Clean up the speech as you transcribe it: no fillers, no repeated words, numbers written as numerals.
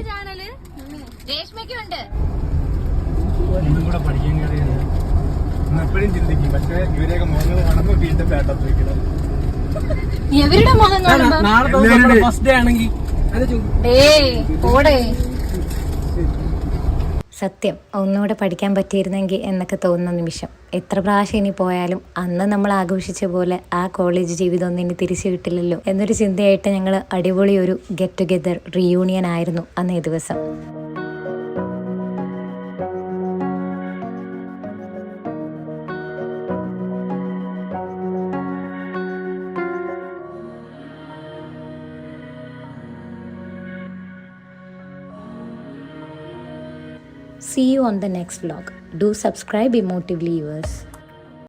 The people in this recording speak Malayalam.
ചാനല് രേഷ്മയ്ക്കുണ്ട്. ഒന്നും കൂടെ പഠിക്കാൻ കയറിയത് എപ്പോഴും ചിന്തിക്കും. പക്ഷേ ഇവരെയൊക്കെ മുഖങ്ങൾ കാണുമ്പോ വീണ്ടും വേണ്ടത് വെക്കണം. എവരുടെ മുഖം കാണുമ്പോ ഫസ്റ്റ് ഡേ ആണെങ്കിൽ ഓടേ. സത്യം ഒന്നുകൂടെ പഠിക്കാൻ പറ്റിയിരുന്നെങ്കിൽ എന്നൊക്കെ തോന്നുന്ന നിമിഷം. എത്ര പ്രാവശ്യം ഇനി പോയാലും അന്ന് നമ്മൾ ആഘോഷിച്ച പോലെ ആ കോളേജ് ജീവിതം ഒന്നും ഇനി തിരിച്ചു കിട്ടില്ലല്ലോ എന്നൊരു ചിന്തയായിട്ട് ഞങ്ങൾ അടിപൊളി ഒരു ഗെറ്റ് ടുഗെദർ റീയൂണിയൻ ആയിരുന്നു അന്നേ ദിവസം. See you on the next vlog. Do subscribe Emotively Yours.